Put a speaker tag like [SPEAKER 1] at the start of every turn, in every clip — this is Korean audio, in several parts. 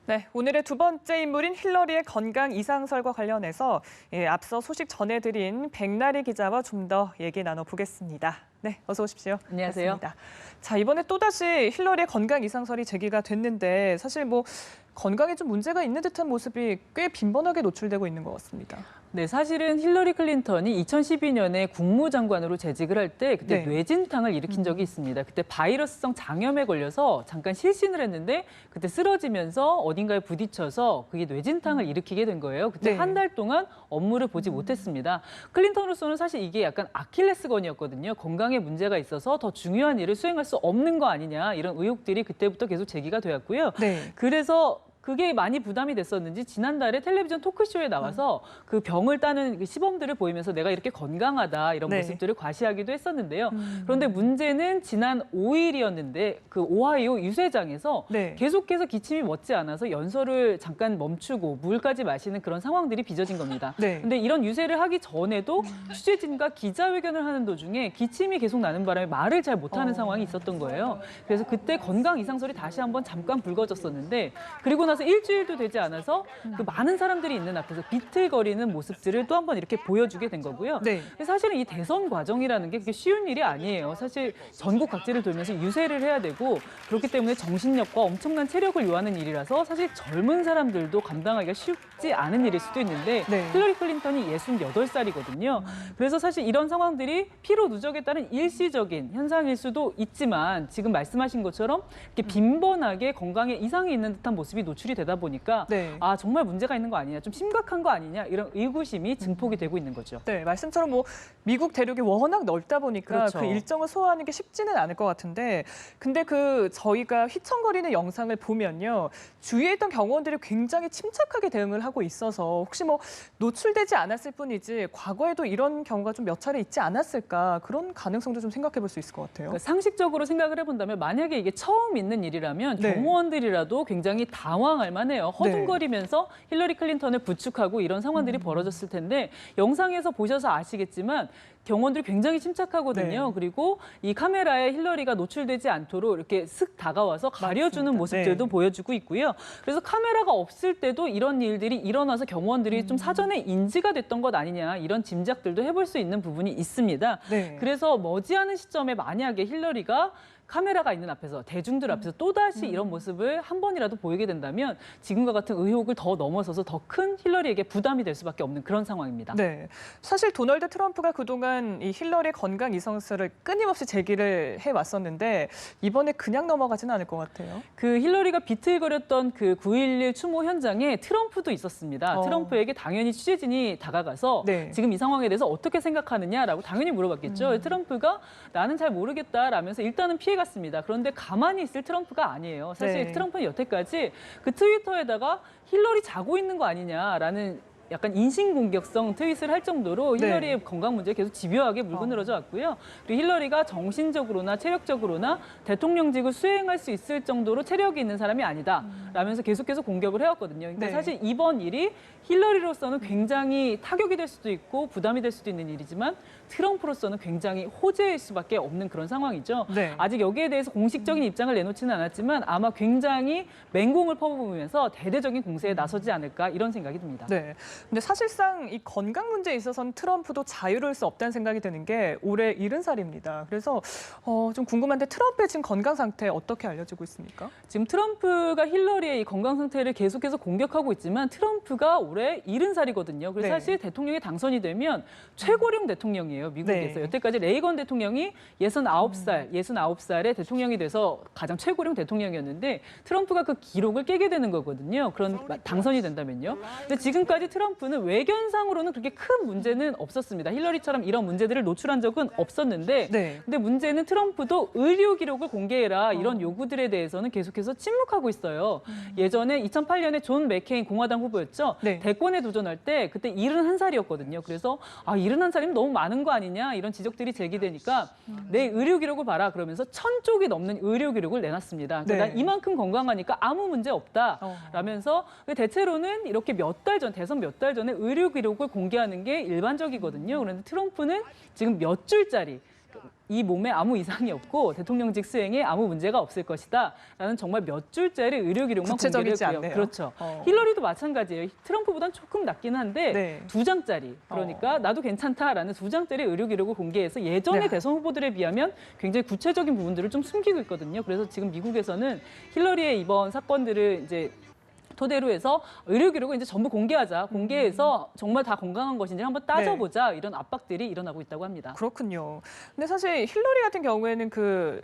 [SPEAKER 1] 네, 오늘의 두 번째 인물인 힐러리의 건강 이상설과 관련해서 앞서 소식 전해드린 백나리 기자와 좀 더 얘기 나눠보겠습니다. 네, 어서 오십시오.
[SPEAKER 2] 안녕하세요.
[SPEAKER 1] 반갑습니다. 자, 이번에 또다시 힐러리의 건강 이상설이 제기가 됐는데 사실 건강에 좀 문제가 있는 듯한 모습이 꽤 빈번하게 노출되고 있는 것 같습니다.
[SPEAKER 2] 네, 사실은 힐러리 클린턴이 2012년에 국무장관으로 재직을 할 때 그때
[SPEAKER 1] 네.
[SPEAKER 2] 뇌진탕을 일으킨 적이 있습니다. 그때 바이러스성 장염에 걸려서 잠깐 실신을 했는데 그때 쓰러지면서 어딘가에 부딪혀서 그게 뇌진탕을 일으키게 된 거예요. 그때
[SPEAKER 1] 네.
[SPEAKER 2] 한 달 동안 업무를 보지 못했습니다. 클린턴으로서는 사실 이게 약간 아킬레스건이었거든요. 건강에 문제가 있어서 더 중요한 일을 수행할 수 없는 거 아니냐 이런 의혹들이 그때부터 계속 제기가 되었고요.
[SPEAKER 1] 네.
[SPEAKER 2] 그래서 그게 많이 부담이 됐었는지 지난달에 텔레비전 토크쇼에 나와서 그 병을 따는 그 시범들을 보이면서 내가 이렇게 건강하다 이런
[SPEAKER 1] 네.
[SPEAKER 2] 모습들을 과시하기도 했었는데요. 그런데 문제는 지난 5일이었는데 그 오하이오 유세장에서
[SPEAKER 1] 네.
[SPEAKER 2] 계속해서 기침이 멎지 않아서 연설을 잠깐 멈추고 물까지 마시는 그런 상황들이 빚어진 겁니다.
[SPEAKER 1] 네.
[SPEAKER 2] 근데 이런 유세를 하기 전에도 취재진과 기자회견을 하는 도중에 기침이 계속 나는 바람에 말을 잘 못하는 상황이 있었던 거예요. 그래서 그때 건강 이상설이 다시 한번 잠깐 불거졌었는데 그리고 나서 일주일도 되지 않아서 그 많은 사람들이 있는 앞에서 비틀거리는 모습들을 또 한 번 이렇게 보여주게 된 거고요.
[SPEAKER 1] 네.
[SPEAKER 2] 사실은 이 대선 과정이라는 게 그게 쉬운 일이 아니에요. 사실 전국 각지를 돌면서 유세를 해야 되고 그렇기 때문에 정신력과 엄청난 체력을 요하는 일이라서 사실 젊은 사람들도 감당하기가 쉽지 않은 일일 수도 있는데
[SPEAKER 1] 네.
[SPEAKER 2] 힐러리 클린턴이 68살이거든요. 그래서 사실 이런 상황들이 피로 누적에 따른 일시적인 현상일 수도 있지만 지금 말씀하신 것처럼 이렇게 빈번하게 건강에 이상이 있는 듯한 모습이 노출이 되다 보니까
[SPEAKER 1] 네.
[SPEAKER 2] 아 정말 문제가 있는 거 아니냐, 좀 심각한 거 아니냐 이런 의구심이 증폭이 되고 있는 거죠.
[SPEAKER 1] 네, 말씀처럼 미국 대륙이 워낙 넓다 보니까
[SPEAKER 2] 그렇죠.
[SPEAKER 1] 그 일정을 소화하는 게 쉽지는 않을 것 같은데 근데 저희가 휘청거리는 영상을 보면요. 주위에 있던 경호원들이 굉장히 침착하게 대응을 하고 있어서 혹시 노출되지 않았을 뿐이지 과거에도 이런 경우가 좀 몇 차례 있지 않았을까 그런 가능성도 좀 생각해 볼 수 있을 것 같아요.
[SPEAKER 2] 그러니까 상식적으로 생각을 해본다면 만약에 이게 처음 있는 일이라면
[SPEAKER 1] 네.
[SPEAKER 2] 경호원들이라도 굉장히 당황할 만해요. 허둥거리면서 힐러리 클린턴을 부축하고 이런 상황들이 벌어졌을 텐데 영상에서 보셔서 아시겠지만 경호원들이 굉장히 침착하거든요.
[SPEAKER 1] 네.
[SPEAKER 2] 그리고 이 카메라에 힐러리가 노출되지 않도록 이렇게 슥 다가와서 가려주는
[SPEAKER 1] 맞습니다.
[SPEAKER 2] 모습들도
[SPEAKER 1] 네.
[SPEAKER 2] 보여주고 있고요. 그래서 카메라가 없을 때도 이런 일들이 일어나서 경호원들이 좀 사전에 인지가 됐던 것 아니냐 이런 짐작들도 해볼 수 있는 부분이 있습니다.
[SPEAKER 1] 네.
[SPEAKER 2] 그래서 머지않은 시점에 만약에 힐러리가 카메라가 있는 앞에서 대중들 앞에서 또다시 이런 모습을 한 번이라도 보이게 된다면 지금과 같은 의혹을 더 넘어서서 더 큰 힐러리에게 부담이 될 수밖에 없는 그런 상황입니다.
[SPEAKER 1] 네, 사실 도널드 트럼프가 그동안 이 힐러리 건강 이상설을 끊임없이 제기를 해왔었는데 이번에 그냥 넘어가지는 않을 것 같아요.
[SPEAKER 2] 그 힐러리가 비틀거렸던 그 9.11 추모 현장에 트럼프도 있었습니다. 트럼프에게 당연히 취재진이 다가가서
[SPEAKER 1] 네.
[SPEAKER 2] 지금 이 상황에 대해서 어떻게 생각하느냐라고 당연히 물어봤겠죠. 트럼프가 나는 잘 모르겠다라면서 일단은 피해갔습니다. 그런데 가만히 있을 트럼프가 아니에요. 사실
[SPEAKER 1] 네.
[SPEAKER 2] 트럼프는 여태까지 그 트위터에다가 힐러리 자고 있는 거 아니냐라는 약간 인신공격성 트윗을 할 정도로
[SPEAKER 1] 네.
[SPEAKER 2] 힐러리의 건강 문제에 계속 집요하게 물고 늘어져 왔고요. 그리고 힐러리가 정신적으로나 체력적으로나 대통령직을 수행할 수 있을 정도로 체력이 있는 사람이 아니다. 라면서 계속해서 공격을 해왔거든요. 그러니까
[SPEAKER 1] 네.
[SPEAKER 2] 사실 이번 일이 힐러리로서는 굉장히 타격이 될 수도 있고 부담이 될 수도 있는 일이지만 트럼프로서는 굉장히 호재일 수밖에 없는 그런 상황이죠.
[SPEAKER 1] 네.
[SPEAKER 2] 아직 여기에 대해서 공식적인 입장을 내놓지는 않았지만 아마 굉장히 맹공을 퍼부으면서 대대적인 공세에 나서지 않을까 이런 생각이 듭니다.
[SPEAKER 1] 네. 근데 사실상 이 건강 문제에 있어서는 트럼프도 자유로울 수 없다는 생각이 드는 게 올해 70살입니다. 그래서 좀 궁금한데 트럼프의 지금 건강 상태 어떻게 알려지고 있습니까?
[SPEAKER 2] 지금 트럼프가 힐러리의 이 건강 상태를 계속해서 공격하고 있지만 트럼프가 올해 70살이거든요. 그래서
[SPEAKER 1] 네.
[SPEAKER 2] 사실 대통령이 당선이 되면 최고령 대통령이에요, 미국에서.
[SPEAKER 1] 네.
[SPEAKER 2] 여태까지 레이건 대통령이 69살의 대통령이 돼서 가장 최고령 대통령이었는데 트럼프가 그 기록을 깨게 되는 거거든요. 그런 당선이 된다면요. 근데 지금까지 트럼프는 외견상으로는 그렇게 큰 문제는 없었습니다. 힐러리처럼 이런 문제들을 노출한 적은 없었는데
[SPEAKER 1] 네.
[SPEAKER 2] 근데 문제는 트럼프도 의료 기록을 공개해라 이런 요구들에 대해서는 계속해서 침묵하고 있어요. 예전에 2008년에 존 맥케인 공화당 후보였죠.
[SPEAKER 1] 네.
[SPEAKER 2] 대권에 도전할 때 그때 71살이었거든요. 그래서 71살이면 너무 많은 거 아니냐 이런 지적들이 제기되니까 내 의료 기록을 봐라 그러면서 1000쪽이 넘는 의료 기록을 내놨습니다. 그러니까
[SPEAKER 1] 네.
[SPEAKER 2] 난 이만큼 건강하니까 아무 문제 없다라면서 대체로는 이렇게 대선 몇 달 전에 의료 기록을 공개하는 게 일반적이거든요. 그런데 트럼프는 지금 몇 줄짜리 이 몸에 아무 이상이 없고 대통령직 수행에 아무 문제가 없을 것이다. 라는 정말 몇 줄짜리 의료 기록만
[SPEAKER 1] 구체적이지
[SPEAKER 2] 공개를 했고요.
[SPEAKER 1] 않네요.
[SPEAKER 2] 그렇죠. 힐러리도 마찬가지예요. 트럼프보다는 조금 낫긴 한데
[SPEAKER 1] 네.
[SPEAKER 2] 2장짜리. 그러니까 나도 괜찮다라는 2장짜리 의료 기록을 공개해서 예전의
[SPEAKER 1] 네.
[SPEAKER 2] 대선 후보들에 비하면 굉장히 구체적인 부분들을 좀 숨기고 있거든요. 그래서 지금 미국에서는 힐러리의 이번 사건들을 이제 토대로 해서 의료 기록을 이제 전부 공개하자. 공개해서 정말 다 건강한 것인지 한번 따져보자. 이런 압박들이 일어나고 있다고 합니다.
[SPEAKER 1] 그렇군요. 근데 사실 힐러리 같은 경우에는 그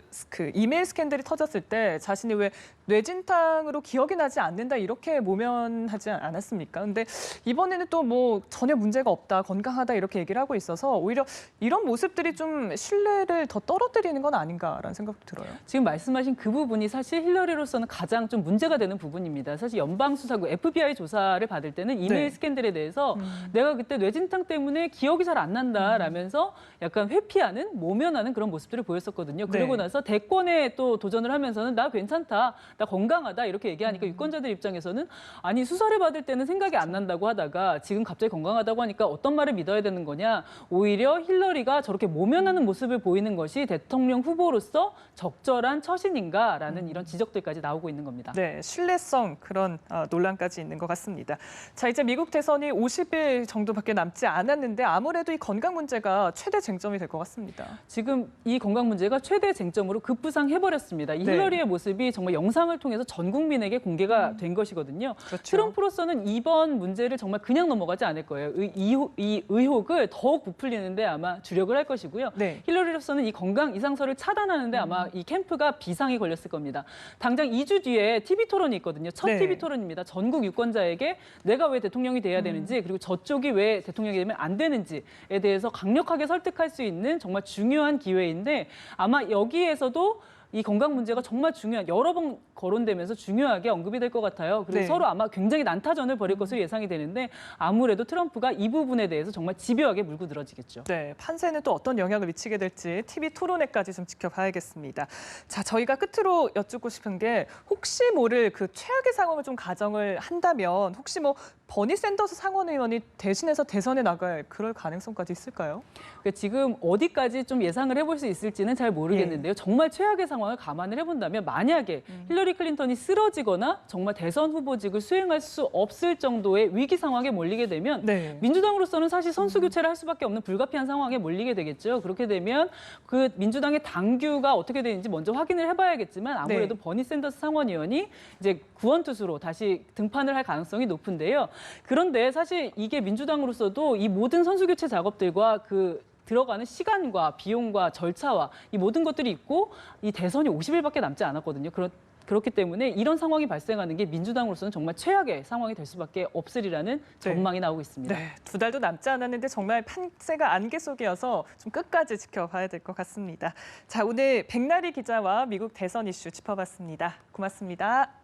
[SPEAKER 1] 이메일 스캔들이 터졌을 때 자신이 왜 뇌진탕으로 기억이 나지 않는다 이렇게 모면하지 않았습니까? 근데 이번에는 또 뭐 전혀 문제가 없다, 건강하다 이렇게 얘기를 하고 있어서 오히려 이런 모습들이 좀 신뢰를 더 떨어뜨리는 건 아닌가라는 생각도 들어요.
[SPEAKER 2] 지금 말씀하신 그 부분이 사실 힐러리로서는 가장 좀 문제가 되는 부분입니다. 사실 연방수사국 FBI 조사를 받을 때는 이메일
[SPEAKER 1] 네.
[SPEAKER 2] 스캔들에 대해서 내가 그때 뇌진탕 때문에 기억이 잘 안 난다라면서 약간 회피하는, 모면하는 그런 모습들을 보였었거든요. 그러고
[SPEAKER 1] 네.
[SPEAKER 2] 나서 대권에 또 도전을 하면서는 나 괜찮다, 나 건강하다 이렇게 얘기하니까 유권자들 입장에서는 아니 수사를 받을 때는 생각이 안 난다고 하다가 지금 갑자기 건강하다고 하니까 어떤 말을 믿어야 되는 거냐. 오히려 힐러리가 저렇게 모면하는 모습을 보이는 것이 대통령 후보로서 적절한 처신인가라는 이런 지적들까지 나오고 있는 겁니다.
[SPEAKER 1] 네, 신뢰성 그런 논란까지 있는 것 같습니다. 자, 이제 미국 대선이 50일 정도밖에 남지 않았는데 아무래도 이 건강 문제가 최대 쟁점이 될 것 같습니다.
[SPEAKER 2] 지금 이 건강 문제가 최대 쟁점으로 급부상해버렸습니다. 이
[SPEAKER 1] 네.
[SPEAKER 2] 힐러리의 모습이 정말 영상을 통해서 전 국민에게 공개가 된 것이거든요.
[SPEAKER 1] 그렇죠.
[SPEAKER 2] 트럼프로서는 이번 문제를 정말 그냥 넘어가지 않을 거예요. 이 의혹을 더욱 부풀리는데 아마 주력을 할 것이고요.
[SPEAKER 1] 네.
[SPEAKER 2] 힐러리로서는 이 건강 이상설을 차단하는데 아마 이 캠프가 비상이 걸렸을 겁니다. 당장 2주 뒤에 TV 토론이 있거든요. 첫
[SPEAKER 1] 네.
[SPEAKER 2] TV 토론입니다. 전국 유권자에게 내가 왜 대통령이 돼야 되는지 그리고 저쪽이 왜 대통령이 되면 안 되는지에 대해서 강력하게 설득할 수 있는 정말 중요한 기회인데 아마 여기에서도 이 건강 문제가 정말 중요한 여러 번 거론되면서 중요하게 언급이 될 것 같아요. 그리고
[SPEAKER 1] 네.
[SPEAKER 2] 서로 아마 굉장히 난타전을 벌일 것으로 예상이 되는데 아무래도 트럼프가 이 부분에 대해서 정말 집요하게 물고 늘어지겠죠.
[SPEAKER 1] 네, 판세는 또 어떤 영향을 미치게 될지 TV 토론회까지 좀 지켜봐야겠습니다. 자, 저희가 끝으로 여쭙고 싶은 게 혹시 모를 그 최악의 상황을 좀 가정을 한다면 혹시 뭐 버니 샌더스 상원 의원이 대신해서 대선에 나갈 그럴 가능성까지 있을까요?
[SPEAKER 2] 그러니까 지금 어디까지 좀 예상을 해볼 수 있을지는 잘 모르겠는데요. 정말 최악의 상황을 감안을 해본다면 만약에 힐러리 클린턴이 쓰러지거나 정말 대선 후보직을 수행할 수 없을 정도의 위기 상황에 몰리게 되면
[SPEAKER 1] 네.
[SPEAKER 2] 민주당으로서는 사실 선수 교체를 할 수밖에 없는 불가피한 상황에 몰리게 되겠죠. 그렇게 되면 그 민주당의 당규가 어떻게 되는지 먼저 확인을 해봐야겠지만 아무래도
[SPEAKER 1] 네.
[SPEAKER 2] 버니 샌더스 상원의원이 이제 구원투수로 다시 등판을 할 가능성이 높은데요. 그런데 사실 이게 민주당으로서도 이 모든 선수 교체 작업들과 그 들어가는 시간과 비용과 절차와 이 모든 것들이 있고 이 대선이 50일밖에 남지 않았거든요. 그렇기 때문에 이런 상황이 발생하는 게 민주당으로서는 정말 최악의 상황이 될 수밖에 없으리라는 전망이 나오고 있습니다.
[SPEAKER 1] 네, 2달도 남지 않았는데 정말 판세가 안개 속이어서 좀 끝까지 지켜봐야 될 것 같습니다. 자, 오늘 백나리 기자와 미국 대선 이슈 짚어봤습니다. 고맙습니다.